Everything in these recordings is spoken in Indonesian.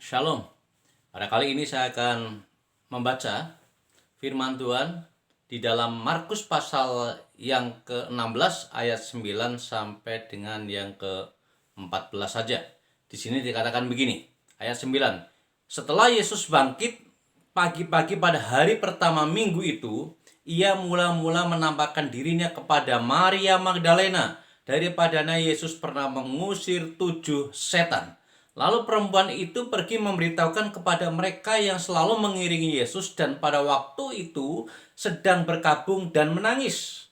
Shalom. Pada kali ini saya akan membaca firman Tuhan di dalam Markus pasal yang ke-16 ayat 9 sampai dengan yang ke-14 saja. Di sini dikatakan begini, ayat 9. Setelah Yesus bangkit pagi-pagi pada hari pertama minggu itu, ia mula-mula menampakkan dirinya kepada Maria Magdalena. Daripadanya Yesus pernah mengusir 7 setan. Lalu perempuan itu pergi memberitahukan kepada mereka yang selalu mengiringi Yesus dan pada waktu itu sedang berkabung dan menangis.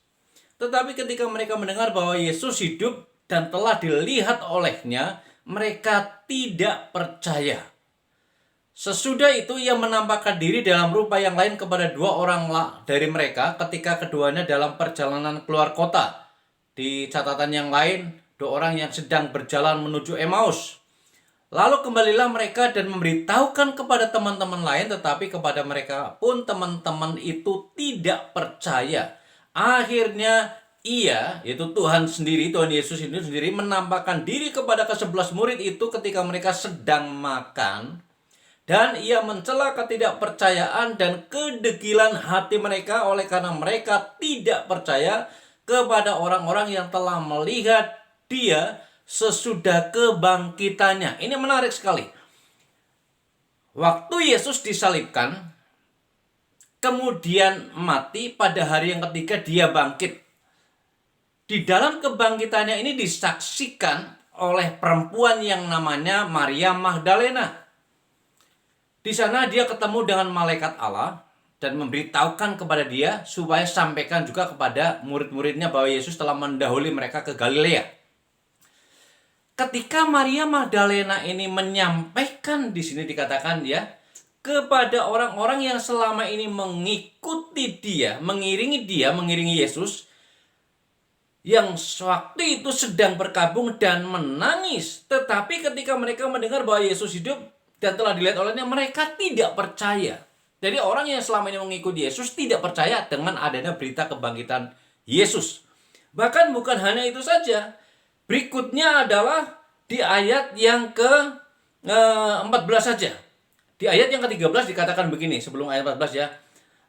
Tetapi ketika mereka mendengar bahwa Yesus hidup dan telah dilihat olehnya, mereka tidak percaya. Sesudah itu ia menampakkan diri dalam rupa yang lain kepada 2 orang dari mereka ketika keduanya dalam perjalanan keluar kota. Di catatan yang lain, 2 orang yang sedang berjalan menuju Emmaus. Lalu kembalilah mereka dan memberitahukan kepada teman-teman lain, tetapi kepada mereka pun teman-teman itu tidak percaya. Akhirnya ia, yaitu Tuhan sendiri, Tuhan Yesus itu sendiri menampakkan diri kepada ke-11 murid itu ketika mereka sedang makan. Dan ia mencela ketidakpercayaan dan kedegilan hati mereka oleh karena mereka tidak percaya kepada orang-orang yang telah melihat dia sesudah kebangkitannya. Ini menarik sekali. Waktu Yesus disalibkan, kemudian mati, pada hari yang ketiga dia bangkit. Di dalam kebangkitannya ini disaksikan oleh perempuan yang namanya Maria Magdalena. Di sana dia ketemu dengan malaikat Allah dan memberitahukan kepada dia supaya sampaikan juga kepada murid-muridnya bahwa Yesus telah mendahului mereka ke Galilea. Ketika Maria Magdalena ini menyampaikan, di sini dikatakan ya, kepada orang-orang yang selama ini mengikuti dia, mengiringi Yesus, yang waktu itu sedang berkabung dan menangis. Tetapi ketika mereka mendengar bahwa Yesus hidup dan telah dilihat olehnya, mereka tidak percaya. Jadi orang yang selama ini mengikuti Yesus tidak percaya dengan adanya berita kebangkitan Yesus. Bahkan bukan hanya itu saja. Berikutnya adalah di ayat yang ke-14 saja. Di ayat yang ke-13 dikatakan begini, sebelum ayat 14 ya.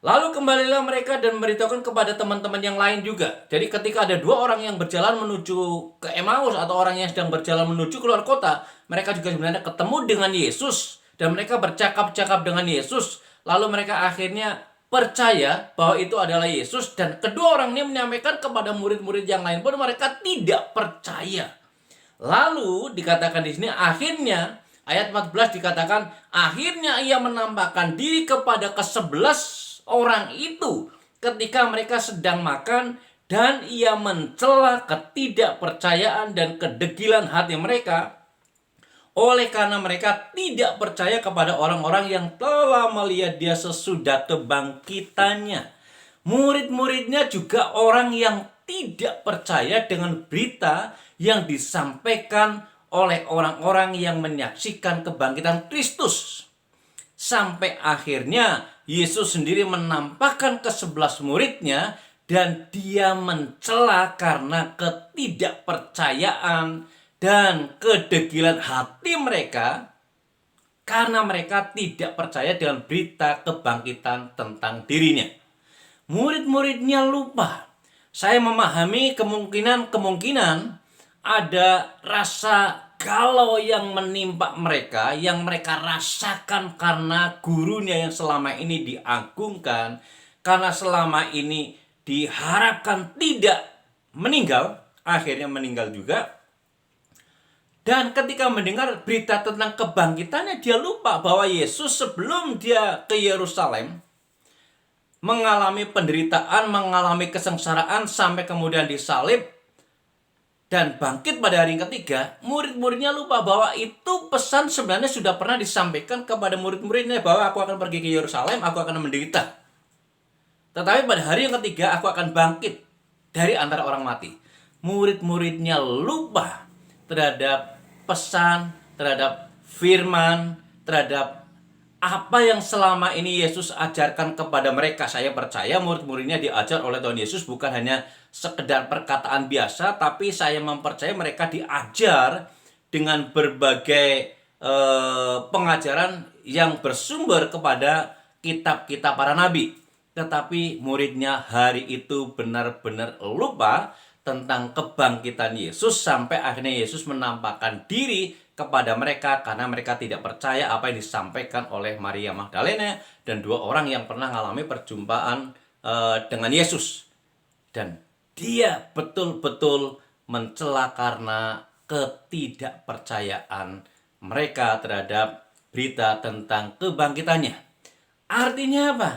Lalu kembalilah mereka dan memberitahukan kepada teman-teman yang lain juga. Jadi ketika ada 2 orang yang berjalan menuju ke Emmaus atau orang yang sedang berjalan menuju keluar kota, mereka juga sebenarnya ketemu dengan Yesus dan mereka bercakap-cakap dengan Yesus. Lalu mereka akhirnya percaya bahwa itu adalah Yesus, dan kedua orang ini menyampaikan kepada murid-murid yang lain pun mereka tidak percaya. Lalu dikatakan di sini akhirnya ayat 14 dikatakan akhirnya ia menampakkan diri kepada ke-11 orang itu ketika mereka sedang makan, dan ia mencela ketidakpercayaan dan kedegilan hati mereka oleh karena mereka tidak percaya kepada orang-orang yang telah melihat dia sesudah kebangkitannya. Murid-muridnya juga orang yang tidak percaya dengan berita yang disampaikan oleh orang-orang yang menyaksikan kebangkitan Kristus. Sampai akhirnya Yesus sendiri menampakkan ke-11 muridnya dan dia mencela karena ketidakpercayaan dan kedegilan hati mereka karena mereka tidak percaya dengan berita kebangkitan tentang dirinya. Murid-muridnya lupa. Saya memahami kemungkinan ada rasa galau yang menimpa mereka, yang mereka rasakan karena gurunya yang selama ini diagungkan, karena selama ini diharapkan tidak meninggal, akhirnya meninggal juga. Dan ketika mendengar berita tentang kebangkitannya, dia lupa bahwa Yesus sebelum dia ke Yerusalem mengalami penderitaan, mengalami kesengsaraan sampai kemudian disalib dan bangkit pada hari yang ketiga. Murid-muridnya lupa bahwa itu pesan sebenarnya sudah pernah disampaikan kepada murid-muridnya bahwa aku akan pergi ke Yerusalem, aku akan menderita. Tetapi pada hari yang ketiga aku akan bangkit dari antara orang mati. Murid-muridnya lupa terhadap pesan, terhadap firman, terhadap apa yang selama ini Yesus ajarkan kepada mereka. Saya percaya murid-muridnya diajar oleh Tuhan Yesus bukan hanya sekedar perkataan biasa, tapi saya mempercayai mereka diajar dengan berbagai pengajaran yang bersumber kepada kitab-kitab para nabi. Tetapi muridnya hari itu benar-benar lupa tentang kebangkitan Yesus, sampai akhirnya Yesus menampakkan diri kepada mereka karena mereka tidak percaya apa yang disampaikan oleh Maria Magdalena dan dua orang yang pernah mengalami perjumpaan dengan Yesus. Dan dia betul-betul mencela karena ketidakpercayaan mereka terhadap berita tentang kebangkitannya. Artinya apa?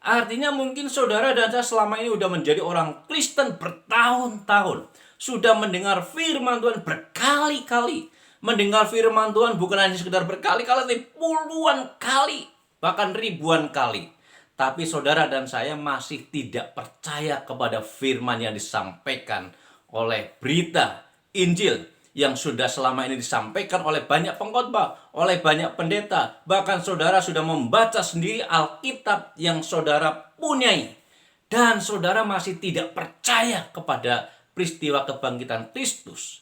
Artinya mungkin saudara dan saya selama ini sudah menjadi orang Kristen bertahun-tahun. Sudah mendengar firman Tuhan berkali-kali. Mendengar firman Tuhan bukan hanya sekedar berkali-kali, tapi puluhan kali. Bahkan ribuan kali. Tapi saudara dan saya masih tidak percaya kepada firman yang disampaikan oleh berita Injil yang sudah selama ini disampaikan oleh banyak pengkhotbah, oleh banyak pendeta. Bahkan saudara sudah membaca sendiri Alkitab yang saudara punyai. Dan saudara masih tidak percaya kepada peristiwa kebangkitan Kristus.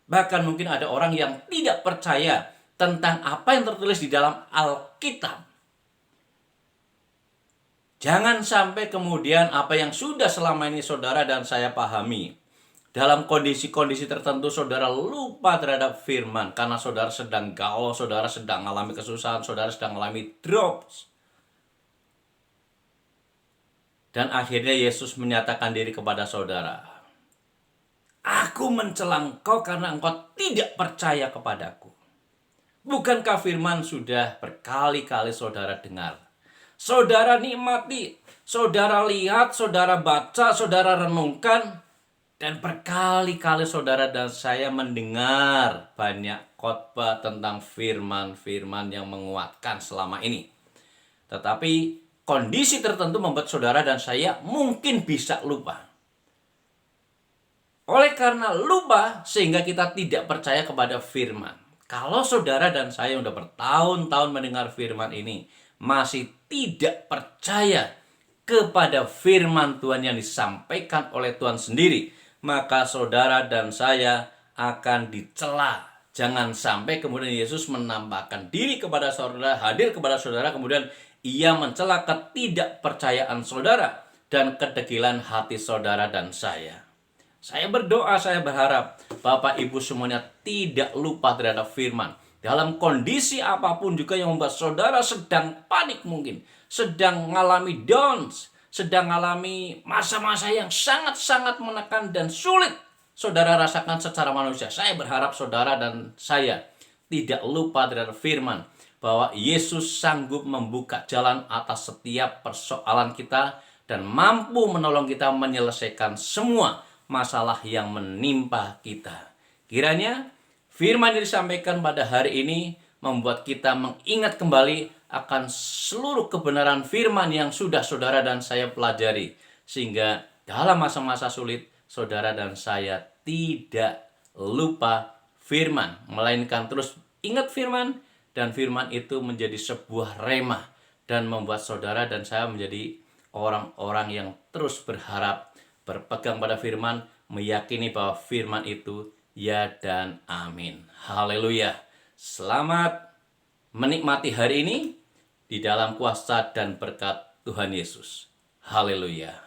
Bahkan mungkin ada orang yang tidak percaya tentang apa yang tertulis di dalam Alkitab. Jangan sampai kemudian apa yang sudah selama ini saudara dan saya pahami, dalam kondisi-kondisi tertentu saudara lupa terhadap firman karena saudara sedang galau, saudara sedang mengalami kesusahan, saudara sedang mengalami drops. Dan akhirnya Yesus menyatakan diri kepada saudara, "Aku mencela engkau karena engkau tidak percaya kepadaku." Bukankah firman sudah berkali-kali saudara dengar? Saudara nikmati, saudara lihat, saudara baca, saudara renungkan. Dan berkali-kali saudara dan saya mendengar banyak khotbah tentang firman-firman yang menguatkan selama ini. Tetapi kondisi tertentu membuat saudara dan saya mungkin bisa lupa. Oleh karena lupa sehingga kita tidak percaya kepada firman. Kalau saudara dan saya sudah bertahun-tahun mendengar firman ini masih tidak percaya kepada firman Tuhan yang disampaikan oleh Tuhan sendiri, maka saudara dan saya akan dicela. Jangan sampai kemudian Yesus menampakkan diri kepada saudara, hadir kepada saudara, kemudian ia mencela ketidakpercayaan saudara dan kedegilan hati saudara dan saya. Saya berdoa, saya berharap Bapak Ibu semuanya tidak lupa terhadap firman. Dalam kondisi apapun juga yang membuat saudara sedang panik mungkin, sedang mengalami downs, sedang mengalami masa-masa yang sangat-sangat menekan dan sulit saudara rasakan secara manusia. Saya berharap saudara dan saya tidak lupa terhadap firman bahwa Yesus sanggup membuka jalan atas setiap persoalan kita dan mampu menolong kita menyelesaikan semua masalah yang menimpa kita. Kiranya firman yang disampaikan pada hari ini membuat kita mengingat kembali akan seluruh kebenaran firman yang sudah saudara dan saya pelajari. Sehingga dalam masa-masa sulit, saudara dan saya tidak lupa firman. Melainkan terus ingat firman, dan firman itu menjadi sebuah rema. Dan membuat saudara dan saya menjadi orang-orang yang terus berharap, berpegang pada firman, meyakini bahwa firman itu ya dan amin. Haleluya. Selamat menikmati hari ini di dalam kuasa dan berkat Tuhan Yesus. Haleluya.